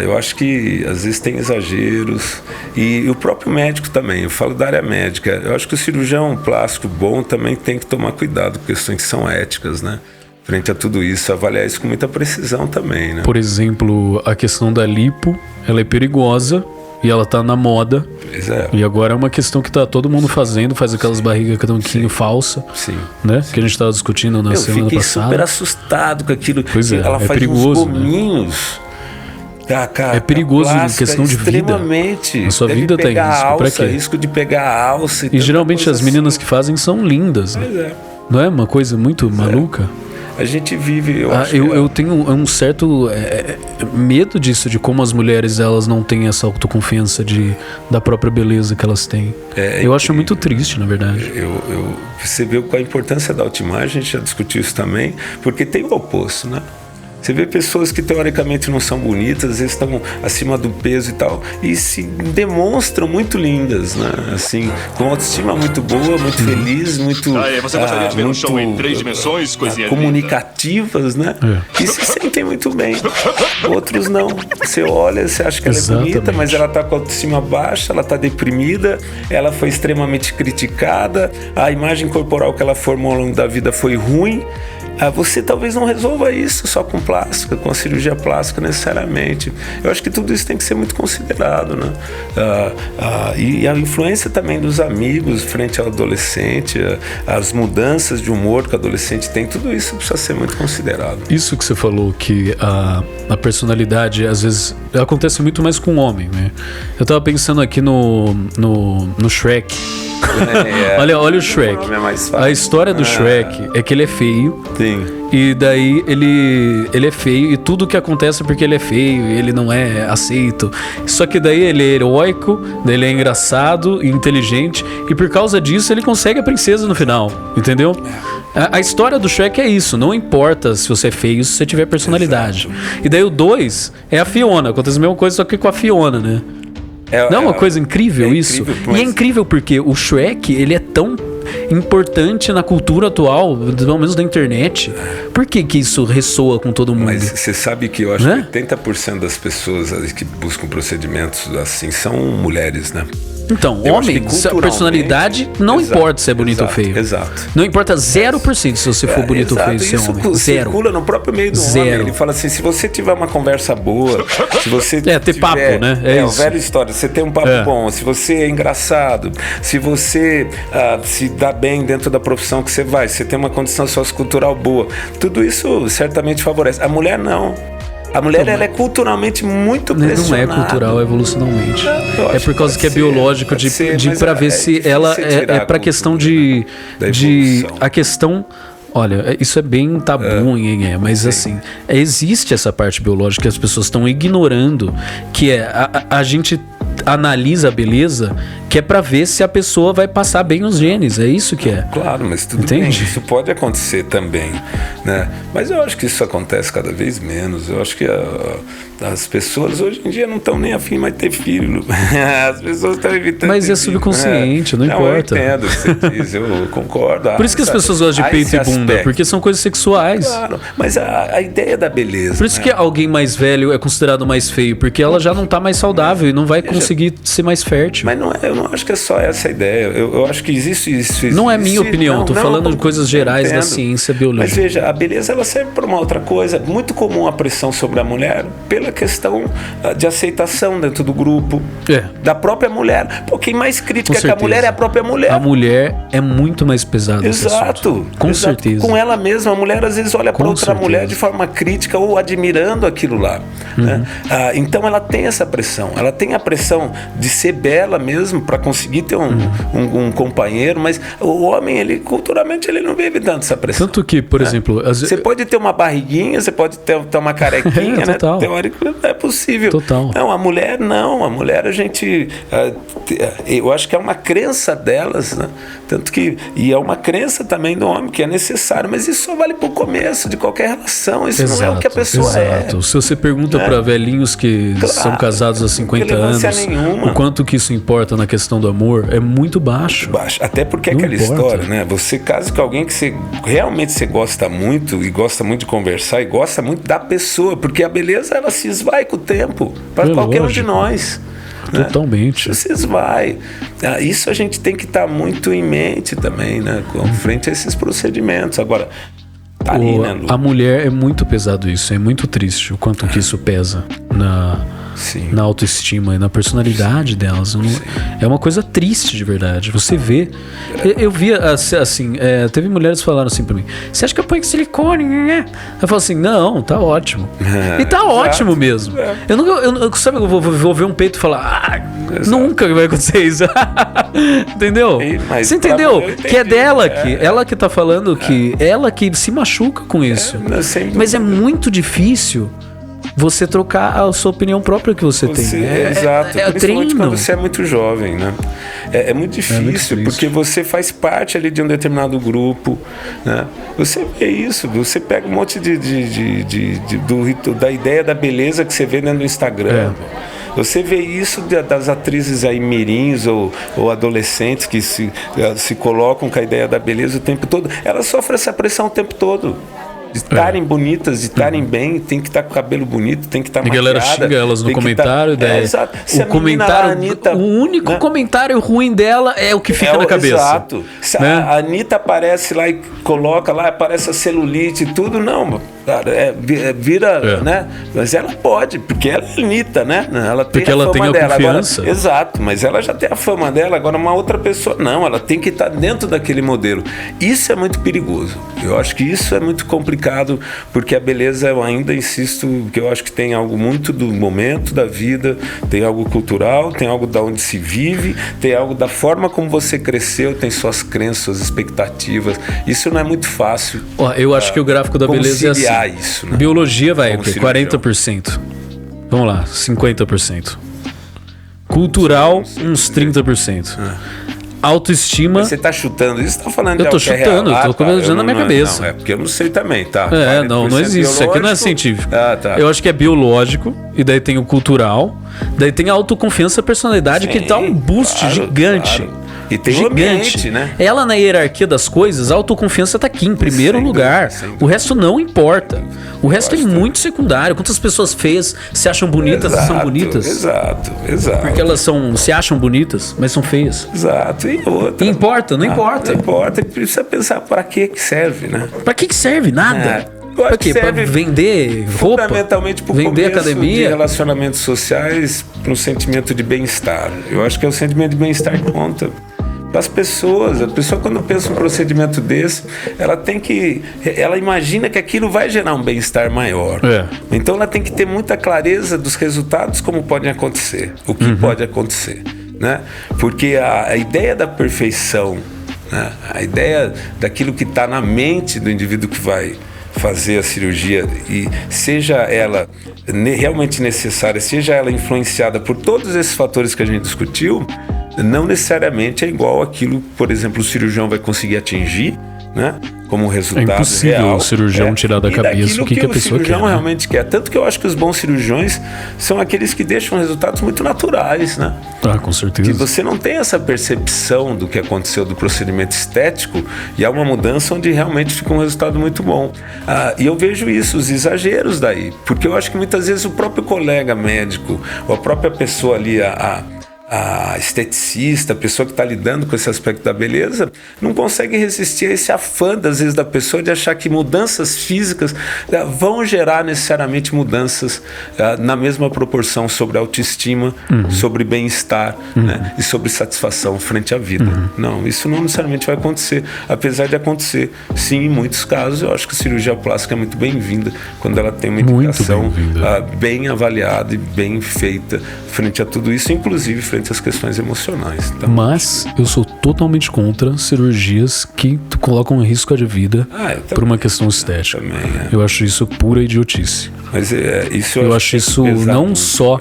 Eu acho que às vezes tem exageros e o próprio médico também, eu falo da área médica, eu acho que o cirurgião plástico bom também tem que tomar cuidado com questões que são éticas, né? Frente a tudo isso, avaliar isso com muita precisão também, né? Por exemplo, a questão da lipo, ela é perigosa e ela tá na moda. Pois é. E agora é uma questão que tá todo mundo faz aquelas barrigas tanquinho falsa. Sim. Né? Que a gente tava discutindo na semana passada. Eu fiquei super assustado com aquilo. Pois ela faz perigoso, uns gominhos. É perigoso em questão de vida. Extremamente. A sua vida tá em risco. Pra quê? Risco de pegar a alça. E geralmente as meninas que fazem são lindas. Pois né? Não é uma coisa muito maluca? A gente vive... Eu tenho um certo medo disso, de como as mulheres elas não têm essa autoconfiança da própria beleza que elas têm. Eu acho muito triste, na verdade. Você vê qual a importância da autoimagem, a gente já discutiu isso também, porque tem o oposto, né? Você vê pessoas que teoricamente não são bonitas, às vezes estão acima do peso e tal, e se demonstram muito lindas, né? Assim, com autoestima muito boa, muito feliz, muito você gostaria de ver um show em 3 dimensões, coisinha comunicativas, né? E se sentem muito bem. Outros não. Você olha, você acha que ela é bonita, mas ela está com a autoestima baixa, ela está deprimida, ela foi extremamente criticada, a imagem corporal que ela formou ao longo da vida foi ruim. você talvez não resolva isso só com plástica, com a cirurgia plástica necessariamente. Eu acho que tudo isso tem que ser muito considerado, né? E a influência também dos amigos frente ao adolescente, as mudanças de humor que o adolescente tem, tudo isso precisa ser muito considerado. Isso que você falou, que a personalidade às vezes acontece muito mais com o homem, né? Eu tava pensando aqui no Shrek. Olha o Shrek. A história do Shrek é que ele é feio. Sim. E daí ele é feio e tudo que acontece é porque ele é feio e ele não é aceito. Só que daí ele é heróico, daí ele é engraçado e inteligente, e por causa disso ele consegue a princesa no final, entendeu? A história do Shrek é isso, não importa se você é feio, se você tiver personalidade. Exato. E daí o 2 é a Fiona, acontece a mesma coisa só que com a Fiona, né? Não é uma coisa incrível isso? Mas... E é incrível porque o Shrek, ele é tão importante na cultura atual, pelo menos da internet. Por que isso ressoa com todo mundo? Mas você sabe que eu acho que 80% das pessoas que buscam procedimentos assim são mulheres, né? Então, homens, a personalidade não importa se é bonito ou feio. Exato. Não importa 0% se você for bonito ou feio, se é homem. Isso circula no próprio meio do homem. Ele fala assim, se você tiver uma conversa boa, se você ter papo, né? É isso. Velha história, você tem um papo bom, se você é engraçado, se você se dá bem dentro da profissão que você vai, se você tem uma condição sociocultural boa, tudo isso certamente favorece. A mulher não. A mulher ela é culturalmente muito pressionada. Não é cultural, é evolucionalmente. É por causa que é biológico para ver se ela é para questão de a questão. Olha, isso é bem tabu, mas assim, existe essa parte biológica que as pessoas estão ignorando, que é a gente analisa a beleza, que é pra ver se a pessoa vai passar bem os genes, é isso que é. Claro, mas tudo bem, isso pode acontecer também, né? Mas eu acho que isso acontece cada vez menos. Eu acho que as pessoas hoje em dia não estão nem afim mais de ter filho. As pessoas estão evitando. Mas é subconsciente, não importa. Eu entendo o que você diz, eu concordo. Por isso que as pessoas gostam de peito e bunda, porque são coisas sexuais. Claro, mas a ideia da beleza. Por isso que alguém mais velho é considerado mais feio, porque ela já não tá mais saudável e não vai conseguir ser mais fértil. Mas eu não acho que é só essa a ideia. Eu acho que existe isso. Não é minha opinião, tô falando de coisas gerais da ciência biológica. Mas veja, a beleza ela serve para uma outra coisa. Muito comum a pressão sobre a mulher pela questão de aceitação dentro do grupo, da própria mulher. Pô, quem mais critica que a mulher é a própria mulher. A mulher é muito mais pesada. Exato. Com certeza. Com ela mesma, a mulher às vezes olha para outra mulher de forma crítica ou admirando aquilo lá. Né? Então ela tem essa pressão. Ela tem a pressão de ser bela mesmo para conseguir ter um companheiro, mas o homem, ele culturalmente, ele não vive tanto essa pressão. Tanto que, por exemplo... Você pode ter uma barriguinha, você pode ter uma carequinha, né? Teoricamente é possível. Total. Não, a mulher não. A mulher, a gente... eu acho que é uma crença delas, né? Tanto que... E é uma crença também do homem, que é necessário, mas isso só vale pro começo de qualquer relação. Isso não é o que a pessoa é. Se você pergunta para velhinhos que são casados há 50 anos, o quanto que isso importa na questão do amor, é muito baixo. Até porque é aquela história, né? Você casa com alguém que realmente você gosta muito, e gosta muito de conversar, e gosta muito da pessoa, porque a beleza, ela se esvai com o tempo, para qualquer um de nós. Totalmente. Né? Você esvai. Isso a gente tem que estar muito em mente também, né? Com frente a esses procedimentos. Agora, a mulher é muito pesado isso, é muito triste o quanto que isso pesa na autoestima e na personalidade delas. É uma coisa triste de verdade. Você vê. Eu via assim, teve mulheres que falaram assim pra mim: você acha que eu ponho silicone? Eu falo assim: não, tá ótimo. E tá ótimo mesmo. Sabe, eu vou ver um peito e falar: nunca vai acontecer isso. Entendeu? Você entendeu? Que é dela, ela que tá falando que ela que se machuca com isso. Mas é muito difícil você trocar a sua opinião própria que você tem. Exato. É principalmente quando você é muito jovem, né? É muito difícil, porque você faz parte ali de um determinado grupo, né? Você vê isso, você pega um monte da ideia da beleza que você vê dentro do Instagram. Você vê isso das atrizes aí mirins ou adolescentes que se colocam com a ideia da beleza o tempo todo. Elas sofrem essa pressão o tempo todo. de estarem bonitas, de estarem bem, tem que estar com o cabelo bonito, tem que estar maquiada. A galera xinga elas no comentário. Exato. O comentário, Anitta, o único comentário ruim dela é o que fica na cabeça. Exato. Se a Anitta aparece lá e coloca lá, aparece a celulite e tudo, não, cara, vira, né? Mas ela pode, porque ela é Anitta, né? Ela tem porque a ela fama tem a dela. confiança. Agora, exato, mas ela já tem a fama dela, agora uma outra pessoa não, ela tem que estar dentro daquele modelo. Isso é muito perigoso. Eu acho que isso é muito complicado, porque a beleza, eu ainda insisto, que eu acho que tem algo muito do momento da vida, tem algo cultural, tem algo da onde se vive, tem algo da forma como você cresceu, tem suas crenças, suas expectativas. Isso não é muito fácil. Eu acho que o gráfico da beleza é assim. Isso, né? Biologia vai, 40%. Vamos lá, 50%. Cultural, uns 30%. Autoestima. Mas você tá chutando isso? Você tá falando de algo que é real? Eu tô chutando, eu tô colocando na minha cabeça. Não, é porque eu não sei também, tá? Não existe. Isso aqui não é científico. Tá. Eu acho que é biológico, e daí tem o cultural, daí tem a autoconfiança e personalidade. Sim, que dá um boost gigante. Claro. E tem gigante, ambiente, né? Ela, na hierarquia das coisas, a autoconfiança tá aqui em primeiro lugar. O resto não importa. O resto é muito secundário. Quantas pessoas feias se acham bonitas e são bonitas? Exato. Porque elas se acham bonitas, mas são feias. Exato. E outra. Importa, não importa. Não importa. Precisa pensar para que serve, né? Pra que serve? Nada. Pra quê? Pra vender roupa? Fundamentalmente por vender academia? De relacionamentos sociais, para um sentimento de bem-estar. Eu acho que é o sentimento de bem-estar que conta. Para as pessoas, a pessoa quando pensa um procedimento desse, ela imagina que aquilo vai gerar um bem-estar maior. Então ela tem que ter muita clareza dos resultados, como podem acontecer, o que pode acontecer, né? Porque a ideia da perfeição, né? A ideia daquilo que está na mente do indivíduo que vai fazer a cirurgia, e seja ela realmente necessária, seja ela influenciada por todos esses fatores que a gente discutiu, não necessariamente é igual aquilo, por exemplo, o cirurgião vai conseguir atingir, né? Como resultado real. É impossível o cirurgião tirar da cabeça o que a pessoa quer. O cirurgião realmente quer. Tanto que eu acho que os bons cirurgiões são aqueles que deixam resultados muito naturais, né? Com certeza. Que você não tem essa percepção do que aconteceu do procedimento estético e há uma mudança onde realmente fica um resultado muito bom. E eu vejo isso, os exageros daí. Porque eu acho que muitas vezes o próprio colega médico, ou a própria pessoa ali, a esteticista, a pessoa que está lidando com esse aspecto da beleza, não consegue resistir a esse afã, às vezes, da pessoa de achar que mudanças físicas vão gerar necessariamente mudanças na mesma proporção sobre autoestima, sobre bem-estar, né, e sobre satisfação frente à vida. Não, isso não necessariamente vai acontecer, apesar de acontecer. Sim, em muitos casos, eu acho que a cirurgia plástica é muito bem-vinda quando ela tem uma indicação bem avaliada e bem feita frente a tudo isso, inclusive frente às questões emocionais. Então, mas eu sou totalmente contra cirurgias que colocam em risco de vida por uma questão estética. Eu acho isso pura idiotice. Mas isso eu acho isso não só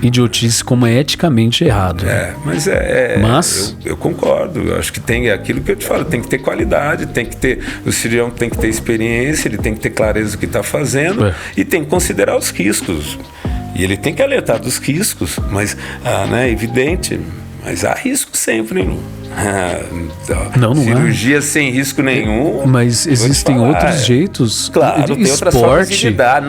idiotice, como é eticamente errado. Mas eu concordo. Eu acho que tem aquilo que eu te falo, tem que ter qualidade, o cirurgião tem que ter experiência, ele tem que ter clareza do que está fazendo e tem que considerar os riscos. E ele tem que alertar dos riscos, mas é evidente, mas há risco sempre, não cirurgia sem risco nenhum. Mas existem outros jeitos. Claro, tem outras formas de lidar.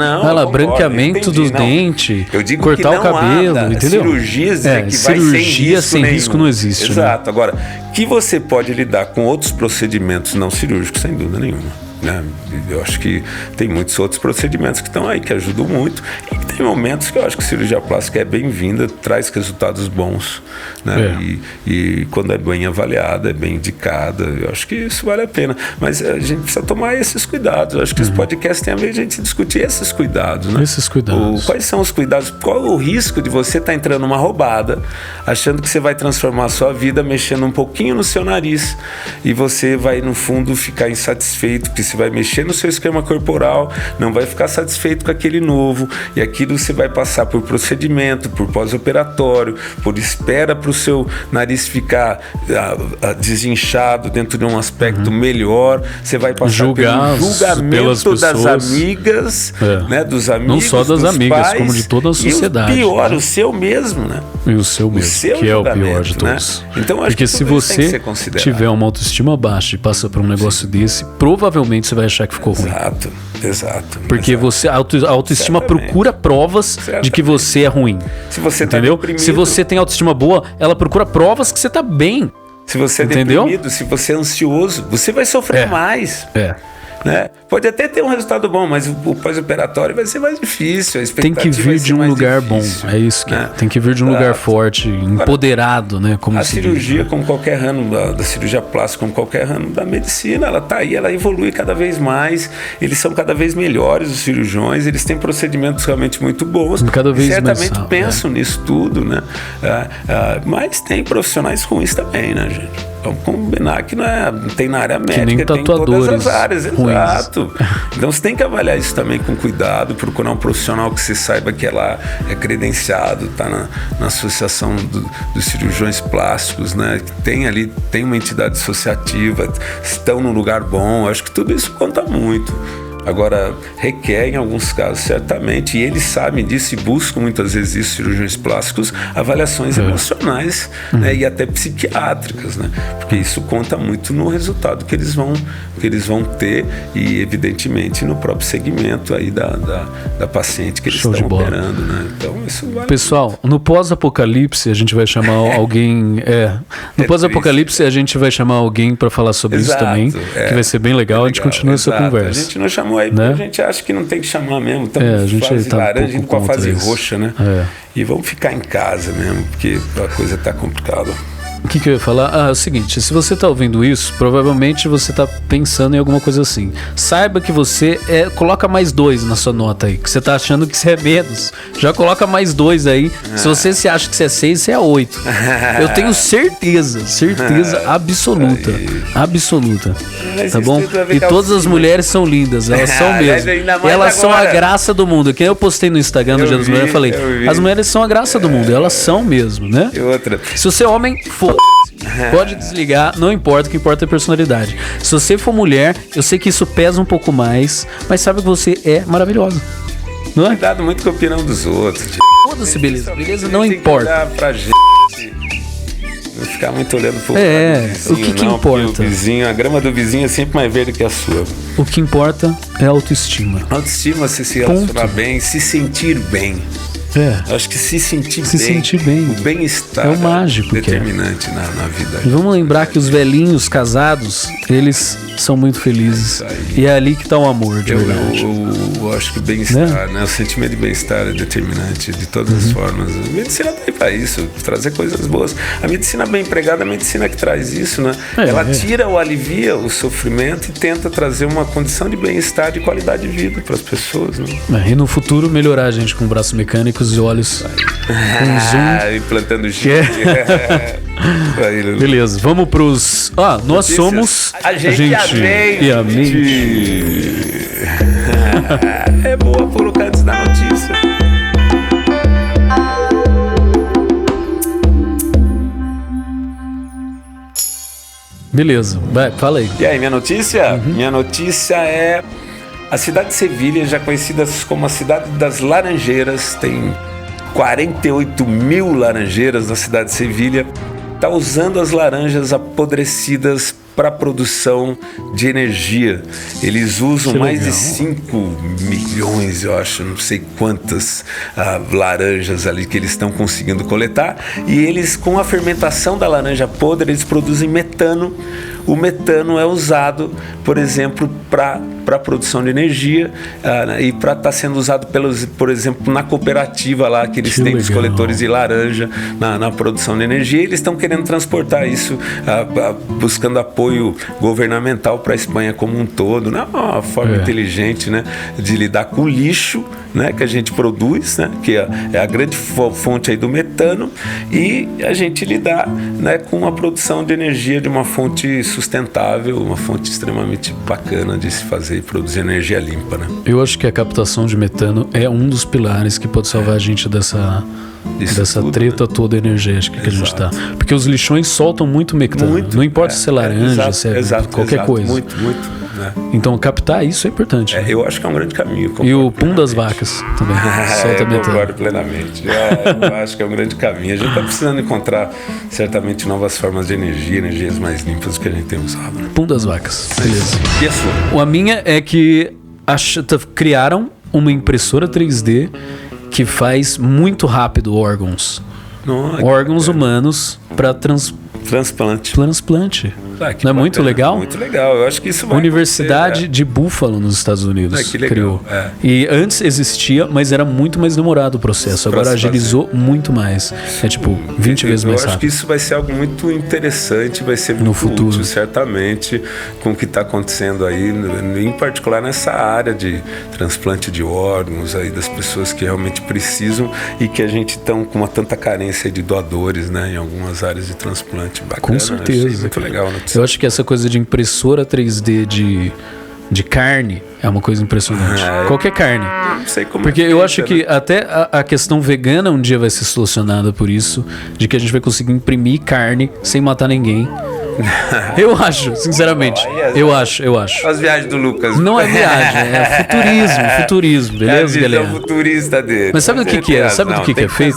Branqueamento dos dentes, cortar o cabelo, entendeu? Cirurgias que cirurgia sem risco não existe. Exato. Né? Agora, que você pode lidar com outros procedimentos não cirúrgicos, sem dúvida nenhuma. Né? Eu acho que tem muitos outros procedimentos que estão aí, que ajudam muito, e tem momentos que eu acho que a cirurgia plástica é bem-vinda, traz resultados bons, né? E quando é bem avaliada, é bem indicada, eu acho que isso vale a pena, mas a gente precisa tomar esses cuidados. Eu acho que esse podcast tem a ver a gente discutir esses cuidados, né? Esses cuidados. Quais são os cuidados? Qual é o risco de você estar entrando numa roubada, achando que você vai transformar a sua vida mexendo um pouquinho no seu nariz, e você vai no fundo ficar insatisfeito, porque você vai mexer no seu esquema corporal, não vai ficar satisfeito com aquele novo, e aquilo você vai passar por procedimento, por pós-operatório, por espera para o seu nariz ficar desinchado dentro de um aspecto melhor, você vai passar pelo julgamento das amigas, né, dos amigos, não só das amigas, pais, como de toda a sociedade. E o pior, o seu mesmo, né? E o seu mesmo, que é o pior de todos. Né? Então, acho porque que se você tiver uma autoestima baixa e passa por um negócio desse, provavelmente provavelmente você vai achar que ficou ruim. Exato. Porque a autoestima procura provas de que você é ruim. Se você entendeu? Tá deprimido, se você tem autoestima boa, ela procura provas que você tá bem. Se você é deprimido, se você é ansioso, você vai sofrer mais. Né? Pode até ter um resultado bom, mas o pós-operatório vai ser mais difícil. Tem que vir de um lugar bom, é isso que é. Tem que vir de um lugar forte, empoderado, né? Como a cirurgia, como qualquer ramo da cirurgia plástica, como qualquer ramo da medicina, ela tá aí, ela evolui cada vez mais. Eles são cada vez melhores, os cirurgiões, eles têm procedimentos realmente muito bons. Cada vez certamente mais pensam nisso tudo, né? Mas tem profissionais ruins também, né, gente? Vamos combinar que não tem na área médica, nem tem em todas as áreas. Ruins. Exato. Então você tem que avaliar isso também com cuidado, procurar um profissional que você saiba que ela é credenciado, está na associação dos cirurgiões plásticos, né? Que tem uma entidade associativa, estão num lugar bom. Acho que tudo isso conta muito. Agora, requer em alguns casos, certamente, e eles sabem disso e buscam muitas vezes isso, cirurgiões plásticos, avaliações emocionais, né, e até psiquiátricas, né, porque isso conta muito no resultado que eles vão ter e, evidentemente, no próprio segmento aí da paciente que eles estão operando, né. Então, isso vale. Pessoal, no pós-apocalipse a gente vai chamar alguém... No pós-apocalipse a gente vai chamar alguém para falar sobre isso também, que vai ser bem legal. A gente continua essa conversa. A gente não chamou aí, porque a gente acha que não tem que chamar mesmo. Estamos a gente fase tá laranja, indo com a fase roxa, né? E vamos ficar em casa mesmo, porque a coisa tá complicada. O que eu ia falar? É o seguinte, se você tá ouvindo isso, provavelmente você tá pensando em alguma coisa assim. Saiba que você coloca mais 2 na sua nota aí, que você tá achando que você é menos. Já coloca mais 2 aí. Se você se acha que você é 6, você é 8. Eu tenho certeza absoluta. Absoluta. Tá bom? E todas as mulheres são lindas, elas são mesmo. Elas são a graça do mundo. Que eu postei no Instagram no Dia das Mulheres, eu falei, as mulheres são a graça do mundo, elas são mesmo, né? E outra. Se você é homem, pode desligar, não importa, o que importa é a personalidade. Se você for mulher, eu sei que isso pesa um pouco mais, mas sabe que você é maravilhosa, não é? Cuidado muito com a opinião dos outros. Foda-se, beleza não importa. Olhar pra gente, não ficar muito olhando pro vizinho, o que importa? O vizinho, a grama do vizinho é sempre mais verde que a sua. O que importa é a autoestima. Autoestima, se relacionar bem, se sentir bem. Eu acho que se sentir bem, o bem-estar é o mágico, determinante na vida. E vamos lembrar que os velhinhos casados, eles são muito felizes. E é ali que está o amor, de verdade. Eu acho que o bem-estar, né? O sentimento de bem-estar é determinante de todas as formas. A medicina está aí para isso, trazer coisas boas. A medicina bem empregada, a medicina que traz isso, né? Ela tira ou alivia o sofrimento e tenta trazer uma condição de bem-estar, de qualidade de vida para as pessoas, né? E no futuro melhorar a gente com braços mecânicos e olhos com zoom. Implantando gente. Beleza, vamos pros... nós somos a gente e a mente. É boa colocar antes da notícia. Beleza, vai, fala aí. E aí, minha notícia? Minha notícia é... A cidade de Sevilha, já conhecida como a cidade das laranjeiras, tem 48 mil laranjeiras na cidade de Sevilha, está usando as laranjas apodrecidas para a produção de energia. Eles usam mais de 5 milhões, eu acho, não sei quantas laranjas ali que eles estão conseguindo coletar, e eles, com a fermentação da laranja podre, eles produzem metano. O metano é usado, por exemplo, para a produção de energia e para estar sendo usado, por exemplo, na cooperativa lá que eles têm dos coletores de laranja na produção de energia. Eles estão querendo transportar isso, buscando apoio governamental para a Espanha como um todo, né? Uma forma inteligente, né, de lidar com o lixo, né, que a gente produz, né, que é a grande fonte aí do metano, e a gente lidar, né, com a produção de energia de uma fonte sustentável, uma fonte extremamente bacana de se fazer e produzir energia limpa, né? Eu acho que a captação de metano é um dos pilares que pode salvar a gente dessa tudo, treta, né, toda energética que a gente tá. Porque os lixões soltam muito metano. Não importa se é laranja, se é qualquer coisa. Muito. né? Então captar isso é importante. Né? Eu acho que é um grande caminho. E o pum das vacas também. Eu concordo plenamente. Eu acho que é um grande caminho. A gente está precisando encontrar certamente novas formas de energia, energias mais limpas do que a gente tem usado. Né? Pum das vacas. Beleza. E a sua? A minha é que criaram uma impressora 3D que faz muito rápido órgãos. Órgãos humanos para transplante. Que não é muito legal? Muito legal. Eu acho que isso vai Universidade de Buffalo, nos Estados Unidos, que legal. criou. E antes existia, mas era muito mais demorado o processo. Agora agilizou muito mais. É tipo 20 vezes mais rápido. Eu acho que isso vai ser algo muito interessante, vai ser muito no futuro, útil, certamente, com o que está acontecendo aí, em particular nessa área de transplante de órgãos aí das pessoas que realmente precisam e que a gente está com uma tanta carência de doadores, né, em algumas áreas de transplante. Bacana, com certeza. Achei muito legal, né? Eu acho que essa coisa de impressora 3D de carne é uma coisa impressionante. Qualquer carne. Não sei como porque eu acho que até a questão vegana um dia vai ser solucionada por isso, de que a gente vai conseguir imprimir carne sem matar ninguém. Eu acho, sinceramente. Eu acho. As viagens do Lucas. Não é viagem, é futurismo, beleza, galera? É a futurista dele. Mas sabe do que é? Sabe do que é feito?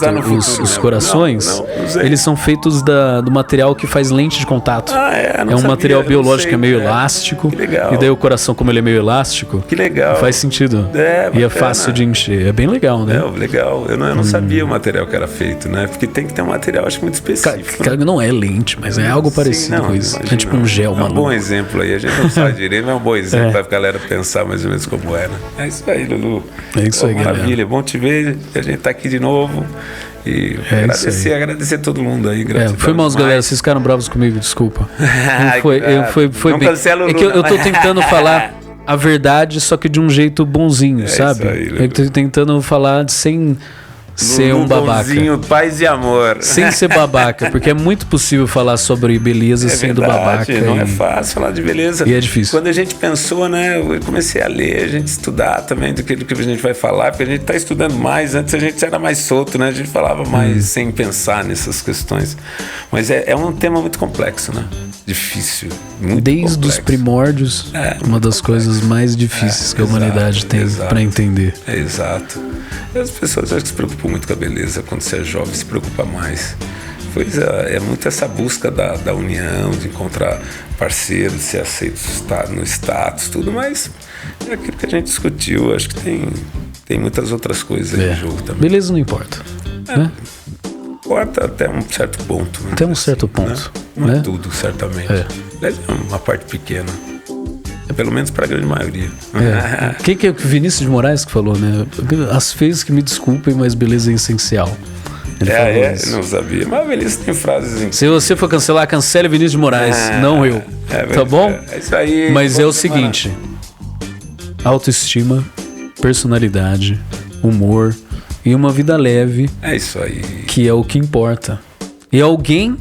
Os corações, eles são feitos do material que faz lente de contato. É um material biológico que é meio elástico. Que legal. E daí o coração, como ele é meio elástico, que legal. Faz sentido. E é fácil de encher. É bem legal, né? Legal. Eu não sabia o material que era feito, né? Porque tem que ter um material, acho, muito específico. Cara, não é lente, mas é algo parecido. É tipo um gel, mano. É um bom exemplo aí. A gente não sabe direito, mas é um bom exemplo pra galera pensar mais ou menos como é, né? É isso aí, Lulu. É isso aí, galera. Maravilha, bom te ver. A gente tá aqui de novo. E agradecer todo mundo aí. Foi mal, galera. Vocês ficaram bravos comigo, desculpa. Foi não bem. Cancela o Lulu, é que eu tô tentando falar a verdade, só que de um jeito bonzinho, sabe? Aí, eu tô tentando falar sem ser um babaca. Bonzinho, paz e amor. Sem ser babaca, porque é muito possível falar sobre beleza sendo babaca. Não é fácil falar de beleza. E é difícil. Quando a gente pensou, né, eu comecei a ler, a gente estudar também do que a gente vai falar, porque a gente está estudando mais. Antes a gente era mais solto, né? A gente falava mais sem pensar nessas questões. Mas é um tema muito complexo, né? Difícil. Muito Desde complexo. os primórdios, uma das coisas mais difíceis que a humanidade tem para entender. Exato. E as pessoas acho que se preocupam muito com a beleza. Quando você é jovem, se preocupa mais. Pois é muito essa busca da união, de encontrar parceiros, de ser aceito no status, tudo, mas é aquilo que a gente discutiu. Acho que tem muitas outras coisas aí no jogo também. Beleza não importa. Né? Importa até um certo ponto. Né? Até um certo ponto. Não né? é tudo, certamente. É uma parte pequena. Pelo menos para a grande maioria. Quem que é o Vinícius de Moraes que falou, né? As feias que me desculpem, mas beleza é essencial. Ele não sabia. Mas a beleza tem frases. Se você for cancelar, cancele Vinícius de Moraes, não eu. Tá bom? É isso aí. Mas é o seguinte: autoestima, personalidade, humor e uma vida leve. É isso aí. Que é o que importa. E alguém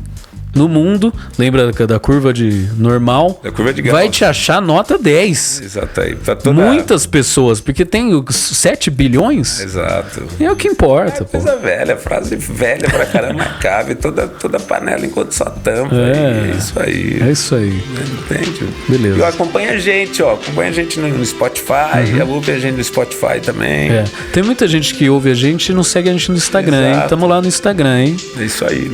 no mundo, lembra da curva de normal? Da curva de Gauss. Vai te achar nota 10. Exato aí. Muitas pessoas, porque tem 7 bilhões. Exato. E é o que importa, pô. Coisa velha, frase velha pra caramba, cabe toda panela enquanto só tampa. É isso aí. É isso aí. Entende? Beleza. E acompanha a gente, acompanha a gente no Spotify, ouve a gente no Spotify também. Tem muita gente que ouve a gente e não segue a gente no Instagram, hein? Tamo lá no Instagram, hein? É isso aí.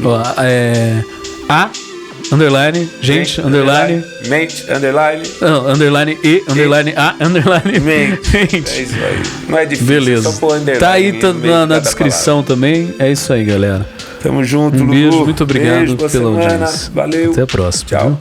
Gente, underline. Mente, underline. Não, underline e, underline underline mente. É isso aí. Não é difícil. Beleza. Só pôr underline. Tá aí na descrição também. É isso aí, galera. Tamo junto, Um beijo, Lulu. muito obrigado pela audiência. Valeu. Até a próxima. Tchau. Viu?